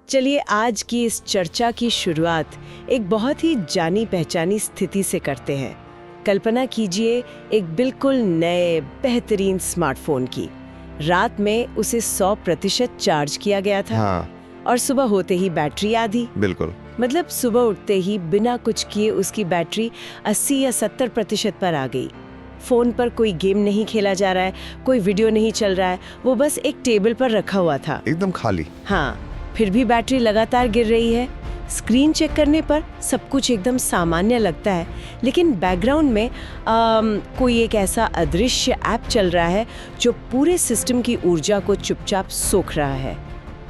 चलिए आज की इस चर्चा की शुरुआत एक बहुत ही जानी पहचानी स्थिति से करते हैं। कल्पना कीजिए एक बिल्कुल नए बेहतरीन स्मार्टफोन की। रात में उसे 100% चार्ज किया गया था। हाँ, और सुबह होते ही बैटरी आधी। बिल्कुल। मतलब सुबह उठते ही बिना कुछ किए उसकी बैटरी 80 या 70% पर आ गई। फोन पर कोई गेम नहीं खेला जा रहा है, कोई वीडियो नहीं चल रहा है, वो बस एक टेबल पर रखा हुआ था, एकदम खाली। हाँ, फिर भी बैटरी लगातार गिर रही है। स्क्रीन चेक करने पर सब कुछ एकदम सामान्य लगता है, लेकिन बैकग्राउंड में कोई एक ऐसा अदृश्य ऐप चल रहा है जो पूरे सिस्टम की ऊर्जा को चुपचाप सोख रहा है।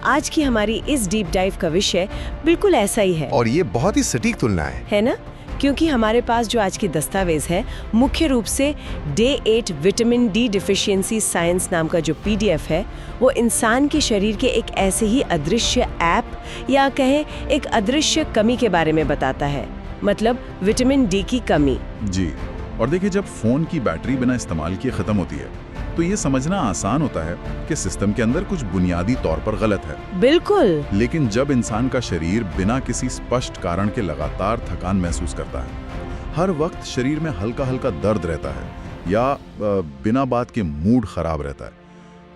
आज की हमारी इस डीप डाइव का विषय बिल्कुल ऐसा ही है। और ये बहुत ही सटीक तुलना है ना? क्योंकि हमारे पास जो आज की दस्तावेज है मुख्य रूप से day 8 vitamin D deficiency science नाम का जो पीडीएफ है, वो इंसान के शरीर के एक ऐसे ही अदृश्य ऐप या कहें एक अदृश्य कमी के बारे में बताता है, मतलब विटामिन डी की कमी। जी, और देखिए जब फोन की बैटरी बिना इस्तेमाल किए खत्म होती है तो ये समझना आसान होता है कि सिस्टम के अंदर कुछ बुनियादी तौर पर गलत है। बिल्कुल। लेकिन जब इंसान का शरीर बिना किसी स्पष्ट कारण के लगातार थकान महसूस करता है, हर वक्त शरीर में हल्का हल्का दर्द रहता है या बिना बात के मूड खराब रहता है,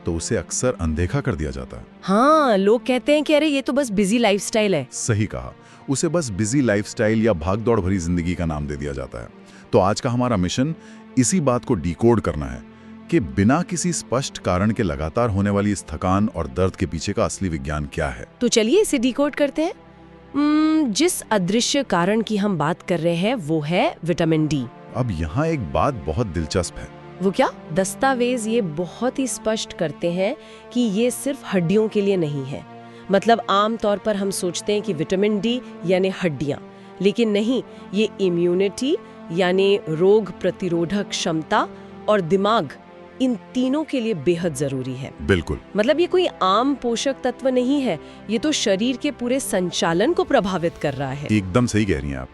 तो उसे अक्सर अनदेखा कर दिया जाता है। हाँ, लोग कहते हैं कि अरे ये तो बस बिजी लाइफस्टाइल है। सही कहा, उसे बस बिजी लाइफस्टाइल या भागदौड़ भरी जिंदगी का नाम दे दिया जाता है। तो आज का हमारा मिशन इसी बात को डिकोड करना है कि बिना किसी स्पष्ट कारण के लगातार होने वाली इस थकान और दर्द के पीछे का असली विज्ञान क्या है। तो चलिए इसे डिकोड करते हैं। जिस अदृश्य कारण की हम बात कर रहे हैं वो है विटामिन डी। अब यहाँ एक बात बहुत दिलचस्प है। वो क्या? दस्तावेज ये बहुत ही स्पष्ट करते हैं कि ये सिर्फ हड्डियों के लिए नहीं है। मतलब आम तौर पर हम सोचते हैं कि विटामिन डी यानी हड्डियां, लेकिन नहीं, ये इम्यूनिटी यानी रोग प्रतिरोधक क्षमता और दिमाग, इन तीनों के लिए बेहद जरूरी है। बिल्कुल। मतलब ये कोई आम पोषक तत्व नहीं है, ये तो शरीर के पूरे संचालन को प्रभावित कर रहा है। एकदम सही कह रही हैं आप।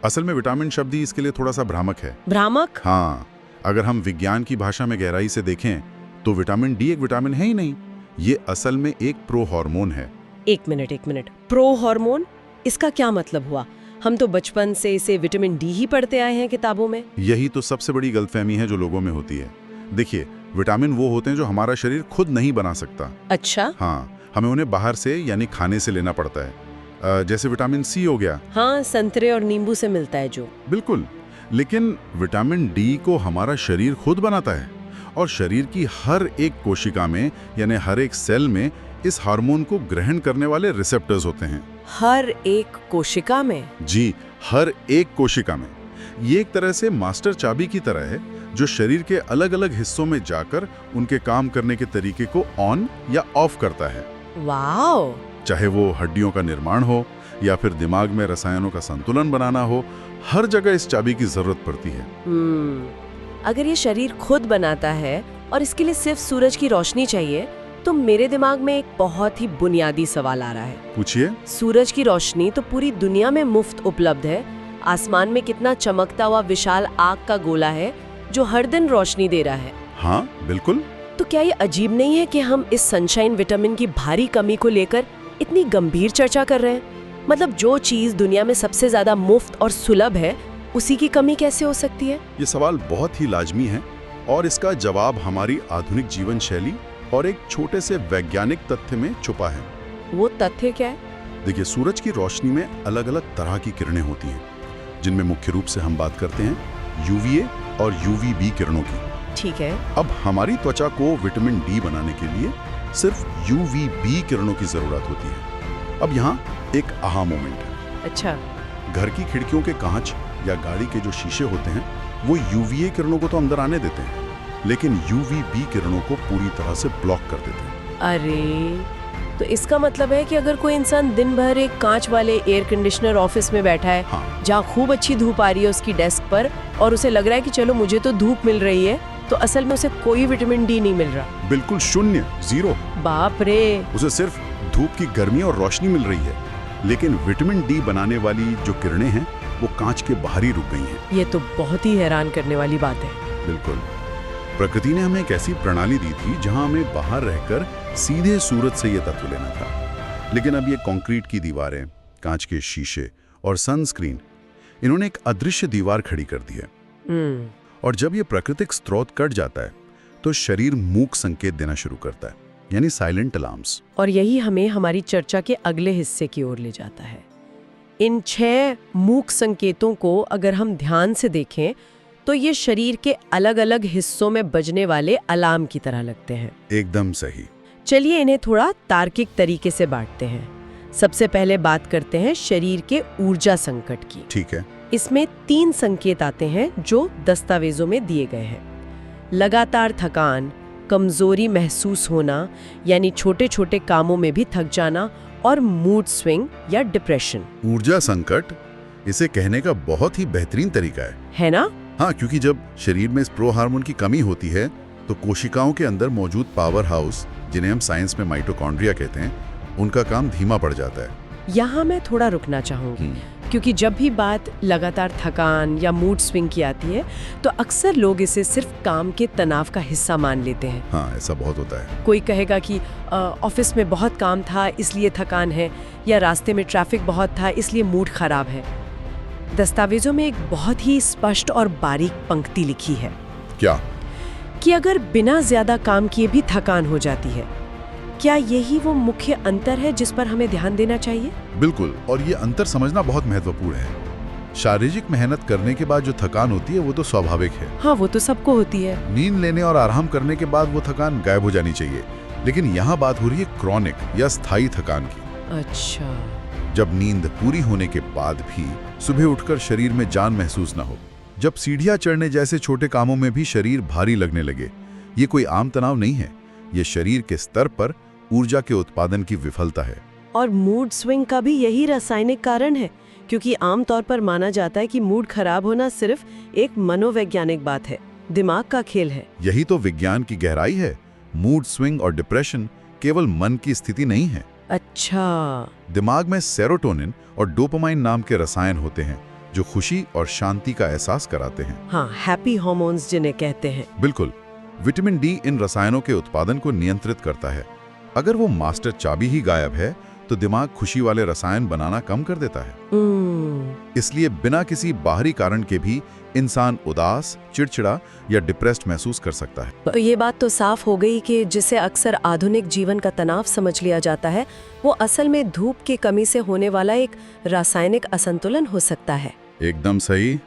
असल में विटामिन शब्द ही इसके लिए थोड़ा सा भ्रामक है। भ्रामक? हाँ, अगर हम विज्ञान की भाषा में गहराई से देखें तो विटामिन डी एक विटामिन है ही नहीं, ये असल में एक प्रो हार्मोन है। एक मिनट, प्रो हार्मोन, इसका क्या मतलब हुआ? हम तो बचपन से इसे विटामिन डी ही पढ़ते आए हैं किताबों में। यही तो सबसे बड़ी गलतफहमी है जो लोगों में होती है। देखिए, विटामिन वो होते हैं जो हमारा शरीर खुद नहीं बना सकता। अच्छा। हाँ, हमें उन्हें बाहर से यानी खाने से लेना पड़ता है। जैसे विटामिन सी हो गया। हाँ, संतरे और नींबू से मिलता है जो। बिल्कुल, लेकिन विटामिन डी को हमारा शरीर खुद बनाता है और शरीर की हर एक कोशिका में यानी हर एक सेल में इस हार्मोन को ग्रहण करने वाले रिसेप्टर्स होते हैं। हर एक कोशिका में? जी, हर एक कोशिका में। ये एक तरह से मास्टर चाबी की तरह है जो शरीर के अलग अलग हिस्सों में जाकर उनके काम करने के तरीके को ऑन या ऑफ करता है। वाओ! चाहे वो हड्डियों का निर्माण हो या फिर दिमाग में रसायनों का संतुलन बनाना हो, हर जगह इस चाबी की जरूरत पड़ती है। अगर ये शरीर खुद बनाता है और इसके लिए सिर्फ सूरज की रोशनी चाहिए, तो मेरे दिमाग में एक बहुत ही बुनियादी सवाल आ रहा है। पूछिए। सूरज की रोशनी तो पूरी दुनिया में मुफ्त उपलब्ध है। आसमान में कितना चमकता हुआ विशाल आग का गोला है जो हर दिन रोशनी दे रहा है। हाँ, बिल्कुल। तो क्या ये अजीब नहीं है कि हम इस सनशाइन विटामिन की भारी कमी को लेकर इतनी गंभीर चर्चा कर रहे हैं? मतलब जो चीज दुनिया में सबसे ज्यादा मुफ्त और सुलभ है, उसी की कमी कैसे हो सकती है? ये सवाल बहुत ही लाजमी है और इसका जवाब हमारी आधुनिक जीवन शैली और एक छोटे से वैज्ञानिक तथ्य में छुपा है। वो तथ्य क्या है? देखिए, सूरज की रोशनी में अलग अलग तरह की किरणें होती हैं, जिनमें मुख्य रूप से हम बात करते हैं यूवीए और यूवीबी किरणों की। ठीक है। अब हमारी त्वचा को विटामिन डी बनाने के लिए सिर्फ यूवीबी किरणों की जरूरत होती है। अब यहाँ एक आहा मोमेंट है। अच्छा। घर की खिड़कियों के कांच या गाड़ी के जो शीशे होते हैं वो यूवीए किरणों को तो अंदर आने देते हैं, लेकिन यूवीबी किरणों को पूरी तरह से ब्लॉक कर देते हैं। अरे, तो इसका मतलब है कि अगर कोई इंसान दिन भर एक कांच वाले एयर कंडीशनर ऑफिस में बैठा है, हाँ, जहाँ खूब अच्छी धूप आ रही है उसकी डेस्क पर, और उसे लग रहा है कि चलो मुझे तो धूप मिल रही है, तो असल में उसे कोई विटामिन डी नहीं मिल रहा। बिल्कुल शून्य, जीरो। बाप रे। उसे सिर्फ धूप की गर्मी और रोशनी मिल रही है, लेकिन विटामिन डी बनाने वाली जो किरणें हैं वो कांच के बाहर ही रुक गई हैं। ये तो बहुत ही हैरान करने वाली बात है। बिल्कुल। प्रकृति ने हमें एक ऐसी प्रणाली दी थी जहां हमें बाहर रहकर सीधे सूरज से ये तत्व लेना था, लेकिन अब ये कंक्रीट की दीवारें, कांच के शीशे और सनस्क्रीन, इन्होंने एक अदृश्य दीवार खड़ी कर दी है। और जब ये प्राकृतिक स्रोत कट जाता है तो शरीर मूक संकेत देना शुरू करता है, यानी साइलेंट अलार्म्स। और यही हमें हमारी चर्चा के अगले हिस्से की ओर ले जाता है। इन 6 मूक संकेतों को अगर हम ध्यान से देखें तो ये शरीर के अलग अलग हिस्सों में बजने वाले अलार्म की तरह लगते हैं। एकदम सही। चलिए इन्हें थोड़ा तार्किक तरीके से बांटते हैं। सबसे पहले बात करते हैं शरीर के ऊर्जा संकट की। ठीक है। इसमें 3 संकेत आते हैं जो दस्तावेजों में दिए गए हैं। लगातार थकान, कमजोरी महसूस होना यानी छोटे छोटे कामों में भी थक जाना, और मूड स्विंग या डिप्रेशन। ऊर्जा संकट, इसे कहने का बहुत ही बेहतरीन तरीका है ना? हाँ, क्योंकि जब शरीर में इस प्रो हार्मोन की कमी होती है तो कोशिकाओं के अंदर मौजूद पावर हाउस, जिन्हें हम साइंस में माइटोकॉन्ड्रिया कहते हैं, उनका काम धीमा पड़ जाता है। यहाँ मैं थोड़ा रुकना चाहूंगी, क्योंकि जब भी बात लगातार थकान या मूड स्विंग की आती है तो अक्सर लोग इसे सिर्फ काम के तनाव का हिस्सा मान लेते हैं। हाँ, ऐसा बहुत होता है। कोई कहेगा कि ऑफिस में बहुत काम था इसलिए थकान है, या रास्ते में ट्रैफिक बहुत था इसलिए मूड खराब है। दस्तावेजों में एक बहुत ही स्पष्ट और बारीक पंक्ति लिखी है। क्या? कि अगर बिना ज्यादा काम किए भी थकान हो जाती है, क्या यही वो मुख्य अंतर है जिस पर हमें ध्यान देना चाहिए? बिल्कुल, और ये अंतर समझना बहुत महत्वपूर्ण है। शारीरिक मेहनत करने के बाद जो थकान होती है वो तो स्वाभाविक है। हाँ, वो तो सबको होती है। नींद लेने और आराम करने के बाद वो थकान गायब हो जानी चाहिए, लेकिन यहाँ बात हो रही है क्रॉनिक या स्थायी थकान की। अच्छा। जब नींद पूरी होने के बाद भी सुबह उठकर शरीर में जान महसूस ना हो, जब सीढ़ियां चढ़ने जैसे छोटे कामों में भी शरीर भारी लगने लगे, ये कोई आम तनाव नहीं है, ये शरीर के स्तर पर ऊर्जा के उत्पादन की विफलता है। और मूड स्विंग का भी यही रासायनिक कारण है, क्योंकि आमतौर पर माना जाता है कि मूड खराब होना सिर्फ एक मनोवैज्ञानिक बात है, दिमाग का खेल है। यही तो विज्ञान की गहराई है। मूड स्विंग और डिप्रेशन केवल मन की स्थिति नहीं है। अच्छा। दिमाग में सेरोटोनिन और डोपामाइन नाम के रसायन होते हैं जो खुशी और शांति का एहसास कराते हैं। हाँ, हैप्पी हार्मोन्स जिन्हें कहते हैं। बिल्कुल। विटामिन डी इन रसायनों के उत्पादन को नियंत्रित करता है। अगर वो मास्टर चाबी ही गायब है तो दिमाग खुशी वाले रसायन बनाना कम कर देता है। इसलिए बिना किसी बाहरी कारण के भी इंसान उदास, चिड़चिड़ा या डिप्रेस्ड महसूस कर सकता है। तो ये बात तो साफ हो गई कि जिसे अक्सर आधुनिक जीवन का तनाव समझ लिया जाता है, वो असल में धूप की कमी से होने वाला एक रासायनिक असंतुलन हो सकता है। एकदम सही।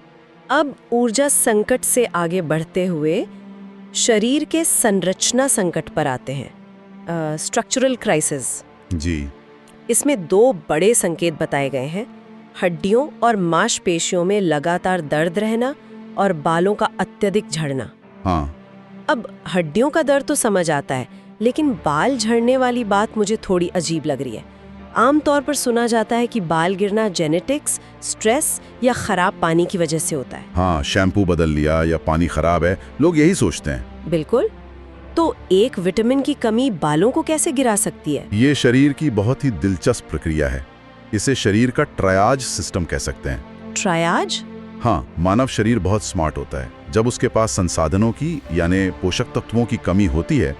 अब ऊर्जा संकट से आगे बढ़ते हुए शरीर के संरचना संकट पर आते हैं, स्ट्रक्चरल क्राइसिस। जी। इसमें 2 बड़े संकेत बताए गए हैं, हड्डियों और मांसपेशियों में लगातार दर्द रहना और बालों का अत्यधिक झड़ना। हाँ। अब हड्डियों का दर्द तो समझ आता है, लेकिन बाल झड़ने वाली बात मुझे थोड़ी अजीब लग रही है। आमतौर पर सुना जाता है कि बाल गिरना जेनेटिक्स, स्ट्रेस या खराब पानी की वजह से होता है। हाँ, शैम्पू बदल लिया या पानी खराब है, लोग यही सोचते हैं। बिल्कुल। तो एक विटामिन की कमी बालों को कैसे गिरा सकती है? ये शरीर की बहुत ही दिलचस्प प्रक्रिया है। इसे शरीर का ट्रायाज सिस्टम कह सकते हैं। ट्रायाज? हाँ, मानव शरीर बहुत स्मार्ट होता है। जब उसके पास संसाधनों की यानी पोषक तत्वों की कमी होती है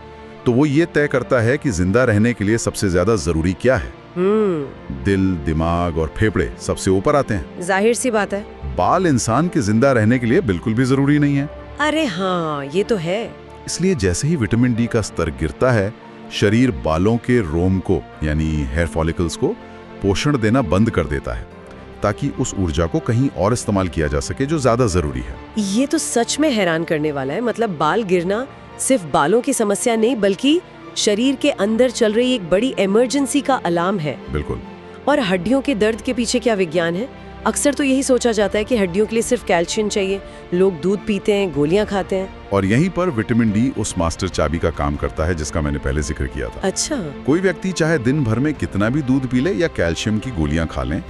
तो वो ये तय करता है कि जिंदा रहने के लिए सबसे ज्यादा जरूरी क्या है। दिल, दिमाग और फेफड़े सबसे ऊपर आते हैं। जाहिर सी बात है। बाल इंसान के जिंदा रहने के लिए बिल्कुल भी जरूरी नहीं है। अरे हाँ, ये तो है। इसलिए जैसे ही विटामिन डी का स्तर गिरता है, शरीर बालों के रोम को यानी हेयर फॉलिकल्स को पोषण देना बंद कर देता है, ताकि उस ऊर्जा को कहीं और इस्तेमाल किया जा सके जो ज्यादा जरूरी है। ये तो सच में हैरान करने वाला है। मतलब बाल गिरना सिर्फ बालों की समस्या नहीं, बल्कि शरीर के अंदर चल रही एक बड़ी इमरजेंसी का अलार्म है। बिल्कुल। और हड्डियों के दर्द के पीछे क्या विज्ञान है? अक्सर तो यही सोचा जाता है कि हड्डियों के लिए सिर्फ कैल्शियम चाहिए, लोग दूध पीते हैं, गोलियां खाते हैं। और यहीं पर विटामिन डी उस मास्टर चाबी का काम करता है जिसका मैंने पहले जिक्र किया था। अच्छा। कोई व्यक्ति चाहे दिन भर में कितना भी दूध पी ले या कैल्शियम की गोलियां खा लें,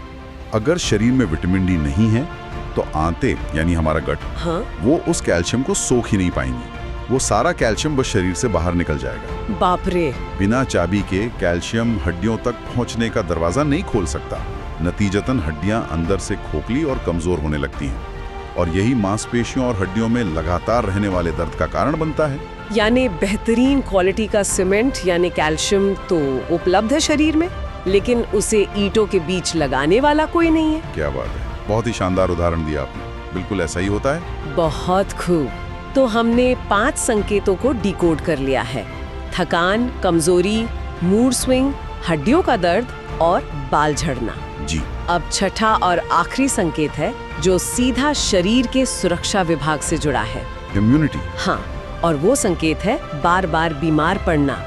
अगर शरीर में विटामिन डी नहीं है तो आंतें यानी हमारा गट, हाँ? वो उस कैल्शियम को सोख ही नहीं पाएंगी। वो सारा कैल्शियम बस शरीर से बाहर निकल जाएगा। बाप रे। बिना चाबी के कैल्शियम हड्डियों तक पहुंचने का दरवाजा नहीं खोल सकता। नतीजतन हड्डियां अंदर से खोखली और कमजोर होने लगती हैं, और यही मांसपेशियों और हड्डियों में लगातार रहने वाले दर्द का कारण बनता है। यानी बेहतरीन क्वालिटी का सीमेंट यानी कैल्शियम तो उपलब्ध है शरीर में, लेकिन उसे ईंटों के बीच लगाने वाला कोई नहीं है। क्या बात है, बहुत ही शानदार उदाहरण दिया आपने। बिल्कुल ऐसा ही होता है। बहुत खूब। तो हमने 5 संकेतों को डिकोड कर लिया है: थकान, कमजोरी, मूड स्विंग, हड्डियों का दर्द और बाल झड़ना। जी। अब छठा और आखिरी संकेत है जो सीधा शरीर के सुरक्षा विभाग से जुड़ा है, इम्यूनिटी। हाँ, और वो संकेत है बार बार बीमार पड़ना।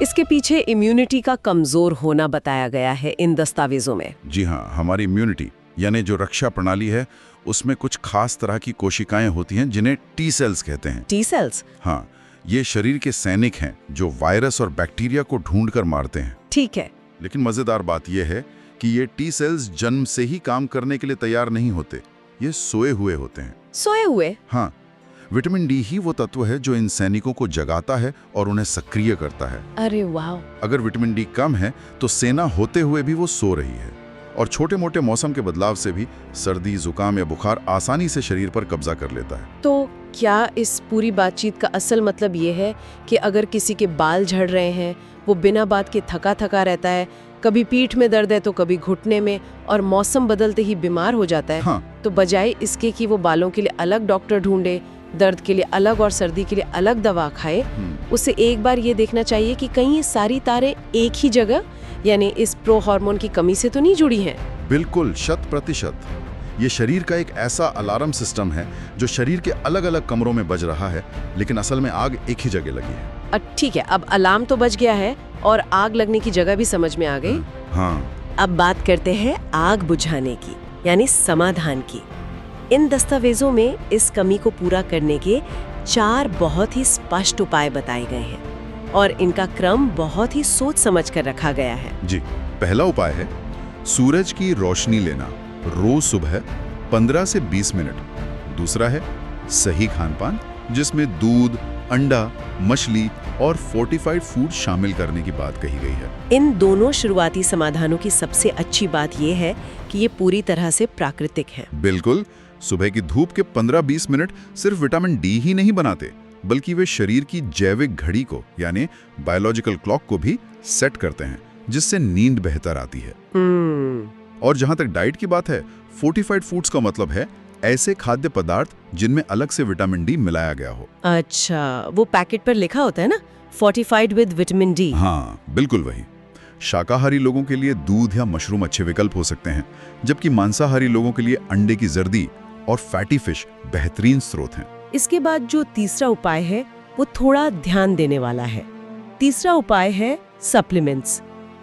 इसके पीछे इम्यूनिटी का कमजोर होना बताया गया है इन दस्तावेजों में। जी हाँ, हमारी इम्यूनिटी यानी जो रक्षा प्रणाली है उसमें कुछ खास तरह की कोशिकाएं होती हैं जिन्हें टी सेल्स कहते हैं। T cells? हाँ, ये शरीर के सैनिक हैं जो वायरस और बैक्टीरिया को ढूंढकर मारते हैं। ठीक है। लेकिन मजेदार बात यह है कि ये टी सेल्स जन्म से ही काम करने के लिए तैयार नहीं होते, ये सोए हुए होते हैं। सोए हुए? हाँ, विटामिन डी ही वो तत्व है जो इन सैनिकों को जगाता है और उन्हें सक्रिय करता है। अरे वाह। अगर विटामिन डी कम है तो सेना होते हुए भी वो सो रही है, और छोटे मोटे मौसम के बदलाव से भी सर्दी, जुकाम या बुखार आसानी से शरीर पर कब्जा कर लेता है। तो क्या इस पूरी बातचीत का असल मतलब ये है कि अगर किसी के बाल झड़ रहे हैं, वो बिना बात के थका थका रहता है, कभी पीठ में दर्द है तो कभी घुटने में, और मौसम बदलते ही बीमार हो जाता है, हाँ। तो बजाय इसके कि वो बालों के लिए अलग डॉक्टर ढूंढे, दर्द के लिए अलग और सर्दी के लिए अलग दवा खाए, उसे एक बार ये देखना चाहिए कि कहीं ये सारी तारें एक ही जगह यानी इस प्रो हार्मोन की कमी से तो नहीं जुड़ी हैं। बिल्कुल, 100%। ये शरीर का एक ऐसा अलार्म सिस्टम है जो शरीर के अलग अलग कमरों में बज रहा है, लेकिन असल में आग एक ही जगह लगी है। ठीक है, अब अलार्म तो बज गया है और आग लगने की जगह भी समझ में आ गई। हाँ। अब बात करते हैं आग बुझाने की, यानी समाधान की। इन दस्तावेजों में इस कमी को पूरा करने के 4 बहुत ही स्पष्ट उपाय बताए गए हैं और इनका क्रम बहुत ही सोच समझ कर रखा गया है। जी। पहला उपाय है सूरज की रोशनी लेना, रोज सुबह 15 से 20 मिनट। दूसरा है सही खानपान, जिसमें दूध, अंडा, मछली और फोर्टिफाइड फूड शामिल करने की बात कही गई है। इन दोनों शुरुआती समाधानों की सबसे अच्छी बात यह है कि ये पूरी तरह से प्राकृतिक हैं। बिल्कुल। सुबह की धूप के 15-20 मिनट सिर्फ विटामिन डी ही नहीं बनाते, बल्कि वे शरीर की जैविक घड़ी को यानी बायोलॉजिकल क्लॉक को भी सेट करते हैं, जिससे नींद बेहतर आती है। और जहां तक डाइट की बात है, फोर्टिफाइड फूड्स का मतलब है ऐसे खाद्य पदार्थ जिनमें अलग से विटामिन डी मिलाया गया हो। अच्छा, वो पैकेट पर लिखा होता है ना, फोर्टिफाइड विद विटामिन डी। हाँ, बिल्कुल वही। शाकाहारी लोगों के लिए दूध या मशरूम अच्छे विकल्प हो सकते हैं, जबकि मांसाहारी लोगों के लिए अंडे की जर्दी और फैटी फिश बेहतरीन स्रोत हैं। इसके बाद जो तीसरा उपाय है वो थोड़ा ध्यान देने वाला है। तीसरा उपाय है सप्लीमेंट्स,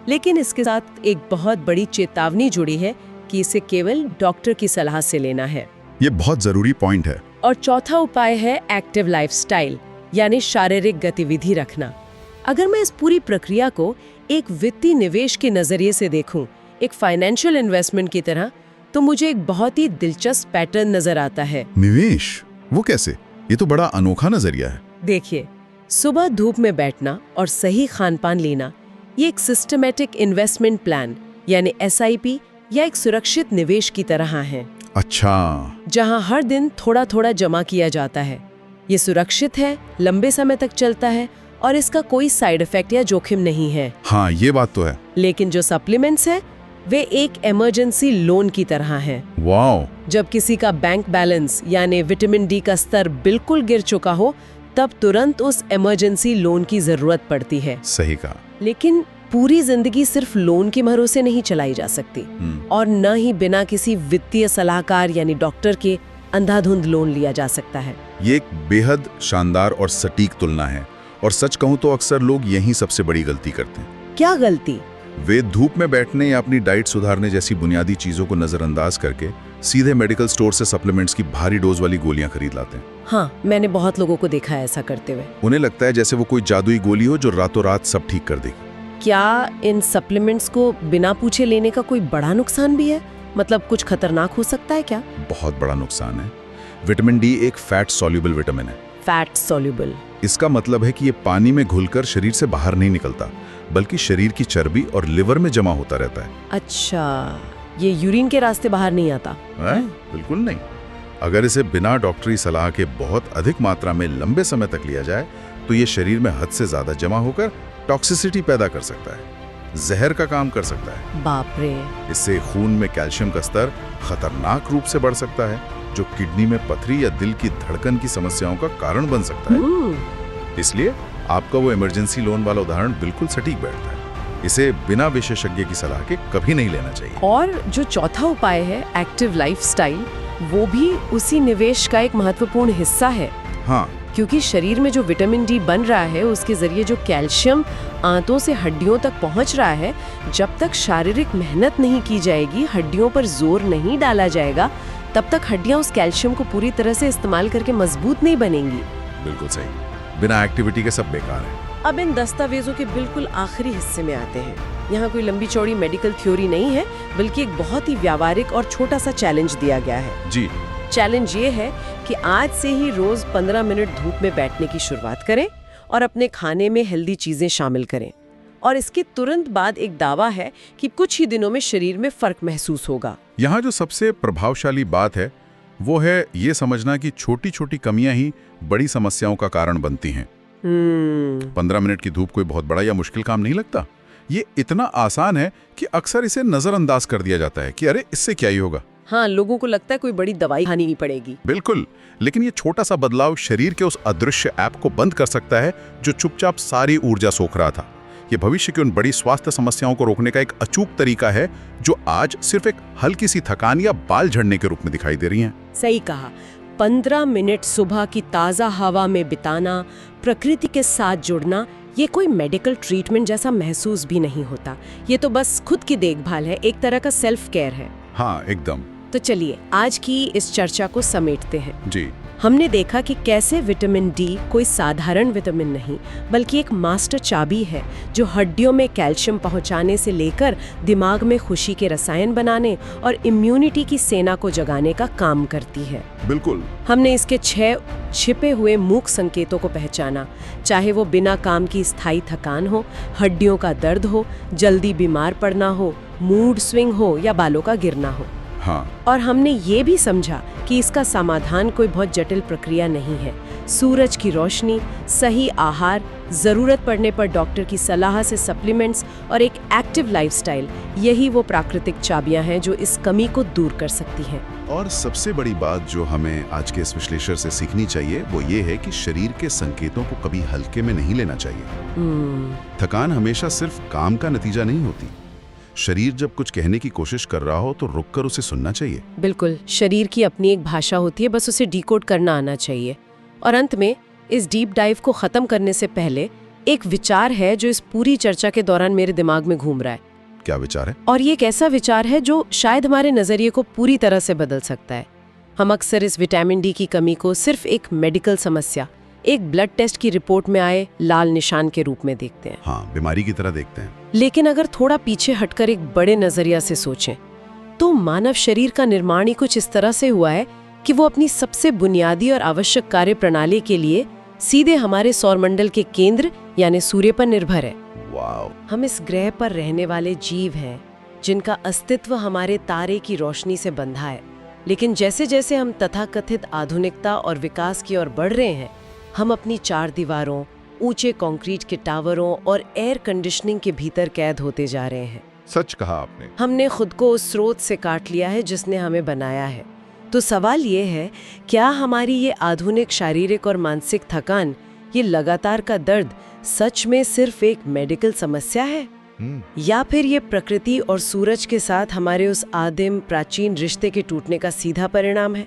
लेकिन इसके साथ एक बहुत बड़ी चेतावनी जुड़ी है कि इसे केवल डॉक्टर की सलाह से लेना है। ये बहुत जरूरी पॉइंट है। और चौथा उपाय है एक्टिव लाइफस्टाइल, यानी शारीरिक गतिविधि रखना। अगर मैं इस पूरी प्रक्रिया को एक वित्तीय निवेश के नजरिए से देखूं, एक फाइनेंशियल इन्वेस्टमेंट की तरह, तो मुझे एक बहुत ही दिलचस्प पैटर्न नजर आता है। निवेश? वो कैसे? ये तो बड़ा अनोखा नजरिया है। देखिए, सुबह धूप में बैठना और सही खानपान लेना, ये एक सिस्टमैटिक इन्वेस्टमेंट प्लान यानी SIP या एक सुरक्षित निवेश की तरह है। अच्छा। जहां हर दिन थोड़ा थोड़ा जमा किया जाता है। ये सुरक्षित है, लंबे समय तक चलता है और इसका कोई साइड इफेक्ट या जोखिम नहीं है। हाँ, ये बात तो है। लेकिन जो सप्लीमेंट्स है वे एक इमरजेंसी लोन की तरह हैं। वाओ। जब किसी का बैंक बैलेंस यानी विटामिन डी का स्तर बिल्कुल गिर चुका हो, तब तुरंत उस इमरजेंसी लोन की जरूरत पड़ती है। सही कहा। लेकिन पूरी जिंदगी सिर्फ लोन के भरोसे नहीं चलाई जा सकती, और न ही बिना किसी वित्तीय सलाहकार यानी डॉक्टर के अंधाधुंध लोन लिया जा सकता है। ये एक बेहद शानदार और सटीक तुलना है, और सच कहूं तो अक्सर लोग यही सबसे बड़ी गलती करते हैं। क्या गलती? वे धूप में बैठने या अपनी डाइट सुधारने जैसी बुनियादी चीजों को नजरअंदाज करके सीधे मेडिकल स्टोर से सप्लीमेंट्स की भारी डोज वाली गोलियां खरीद लाते हैं। हाँ, मैंने बहुत लोगों को देखा है ऐसा करते हुए। उन्हें लगता है जैसे वो कोई जादुई गोली हो जो रातों रात सब ठीक कर देगी। क्या इन सप्लीमेंट्स को बिना पूछे लेने का कोई बड़ा नुकसान भी है? मतलब कुछ खतरनाक हो सकता है क्या? बहुत बड़ा नुकसान है। विटामिन डी एक फैट सॉल्युबल विटामिन है। Fat soluble? इसका मतलब है कि ये पानी में घुलकर शरीर से बाहर नहीं निकलता, बल्कि शरीर की चर्बी और लिवर में जमा होता रहता है। अच्छा, ये यूरिन के रास्ते बाहर नहीं आता? बिल्कुल नहीं। अगर इसे बिना डॉक्टरी सलाह के बहुत अधिक मात्रा में लंबे समय तक लिया जाए तो ये शरीर में हद से ज्यादा जमा होकर टॉक्सिसिटी पैदा कर सकता है। जहर का काम कर सकता है। बाप रे। इससे खून में कैल्शियम का स्तर खतरनाक रूप से बढ़ सकता है, जो किडनी में पथरी या दिल की धड़कन की समस्याओं का कारण बन सकता है। इसलिए आपका वो इमरजेंसी लोन वाला उदाहरण बिल्कुल सटीक बैठता है। इसे बिना विशेषज्ञ की सलाह के कभी नहीं लेना चाहिए। और जो चौथा उपाय है एक्टिव लाइफस्टाइल, वो भी उसी निवेश का एक महत्वपूर्ण हिस्सा है। हाँ, क्योंकि शरीर में जो विटामिन डी बन रहा है, उसके जरिए जो कैल्शियम आंतों से हड्डियों तक पहुंच रहा है, जब तक शारीरिक मेहनत नहीं की जाएगी, हड्डियों पर जोर नहीं डाला जाएगा, तब तक हड्डियां उस कैल्शियम को पूरी तरह से इस्तेमाल करके मजबूत नहीं बनेंगी। बिल्कुल सही। बिना एक्टिविटी के सब बेकार है। अब इन दस्तावेजों के बिल्कुल आखिरी हिस्से में आते हैं। यहाँ कोई लंबी चौड़ी मेडिकल थ्योरी नहीं है, बल्कि एक बहुत ही व्यावहारिक और छोटा सा चैलेंज दिया गया है। जी। चैलेंज ये है कि आज से ही रोज 15 मिनट धूप में बैठने की शुरुआत करें और अपने खाने में हेल्दी चीजें शामिल करें। और इसके तुरंत बाद एक दावा है कि कुछ ही दिनों में शरीर में फर्क महसूस होगा। यहाँ जो सबसे प्रभावशाली बात है वो है ये समझना कि छोटी छोटी कमियां ही बड़ी समस्याओं का कारण बनती हैं। 15 मिनट की धूप कोई बहुत बड़ा या मुश्किल काम नहीं लगता। ये इतना आसान है कि अक्सर इसे नजरअंदाज कर दिया जाता है कि अरे इससे क्या ही होगा। हाँ, लोगों को लगता है कोई बड़ी दवाई खानी नहीं पड़ेगी। बिल्कुल, लेकिन ये छोटा सा बदलाव शरीर के उस अदृश्य ऐप को बंद कर सकता है जो चुपचाप सारी ऊर्जा सोख रहा था। ये भविष्य की उन बड़ी स्वास्थ्य समस्याओं को रोकने का एक अचूक तरीका है जो आज सिर्फ एक हल्की सी थकान या बाल झड़ने के रूप में दिखाई दे रही हैं। सही कहा। 15 मिनट सुबह की ताज़ा हवा में बिताना, प्रकृति के साथ जुड़ना, ये कोई मेडिकल ट्रीटमेंट जैसा महसूस भी नहीं होता। ये तो बस खुद की देखभाल है, एक तरह का सेल्फ केयर है। हाँ, एकदम। तो चलिए आज की इस चर्चा को समेटते हैं। जी। हमने देखा कि कैसे विटामिन डी कोई साधारण विटामिन नहीं, बल्कि एक मास्टर चाबी है जो हड्डियों में कैल्शियम पहुंचाने से लेकर दिमाग में खुशी के रसायन बनाने और इम्यूनिटी की सेना को जगाने का काम करती है। बिल्कुल। हमने इसके 6 छिपे हुए मूक संकेतों को पहचाना, चाहे वो बिना काम की स्थायी थकान हो, हड्डियों का दर्द हो, जल्दी बीमार पड़ना हो, मूड स्विंग हो या बालों का गिरना हो। हाँ। और हमने ये भी समझा कि इसका समाधान कोई बहुत जटिल प्रक्रिया नहीं है। सूरज की रोशनी, सही आहार, जरूरत पड़ने पर डॉक्टर की सलाह से सप्लीमेंट्स और एक एक्टिव लाइफस्टाइल, यही वो प्राकृतिक चाबियां हैं जो इस कमी को दूर कर सकती हैं। और सबसे बड़ी बात जो हमें आज के इस विश्लेषण से सीखनी चाहिए वो ये है कि शरीर के संकेतों को कभी हल्के में नहीं लेना चाहिए। थकान हमेशा सिर्फ काम का नतीजा नहीं होती। शरीर जब कुछ कहने की कोशिश कर रहा हो तो रुककर उसे सुनना चाहिए। बिल्कुल, शरीर की अपनी एक भाषा होती है, बस उसे डिकोड करना आना चाहिए। और अंत में इस डीप डाइव को खत्म करने से पहले एक विचार है जो इस पूरी चर्चा के दौरान मेरे दिमाग में घूम रहा है। क्या विचार है? और ये एक ऐसा विचार है जो शायद हमारे नजरिए को पूरी तरह से बदल सकता है। हम अक्सर इस विटामिन डी की कमी को सिर्फ एक मेडिकल समस्या, एक ब्लड टेस्ट की रिपोर्ट में आए लाल निशान के रूप में देखते हैं। हाँ, बीमारी की तरह देखते हैं। लेकिन अगर थोड़ा पीछे हटकर एक बड़े नजरिया से सोचें तो मानव शरीर का निर्माण ही कुछ इस तरह से हुआ है कि वो अपनी सबसे बुनियादी और आवश्यक कार्य प्रणाली के लिए सीधे हमारे सौरमंडल के केंद्र यानी सूर्य पर निर्भर है। वाव। हम इस ग्रह पर रहने वाले जीव हैं जिनका अस्तित्व हमारे तारे की रोशनी से बंधा है। लेकिन जैसे जैसे हम तथाकथित आधुनिकता और विकास की ओर बढ़ रहे हैं, हम अपनी 4 दीवारों, ऊंचे कंक्रीट के टावरों और एयर कंडीशनिंग के भीतर कैद होते जा रहे हैं। सच कहा आपने। हमने खुद को उस स्रोत से काट लिया है जिसने हमें बनाया है। तो सवाल ये है, क्या हमारी ये आधुनिक शारीरिक और मानसिक थकान, ये लगातार का दर्द सच में सिर्फ एक मेडिकल समस्या है, या फिर ये प्रकृति और सूरज के साथ हमारे उस आदिम प्राचीन रिश्ते के टूटने का सीधा परिणाम है?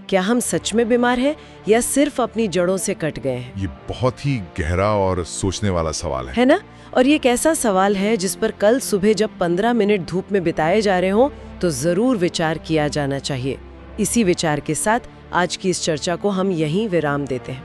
क्या हम सच में बीमार हैं या सिर्फ अपनी जड़ों से कट गए हैं? ये बहुत ही गहरा और सोचने वाला सवाल है ना? और ये एक ऐसा सवाल है जिस पर कल सुबह जब 15 मिनट धूप में बिताए जा रहे हों तो जरूर विचार किया जाना चाहिए। इसी विचार के साथ आज की इस चर्चा को हम यहीं विराम देते हैं।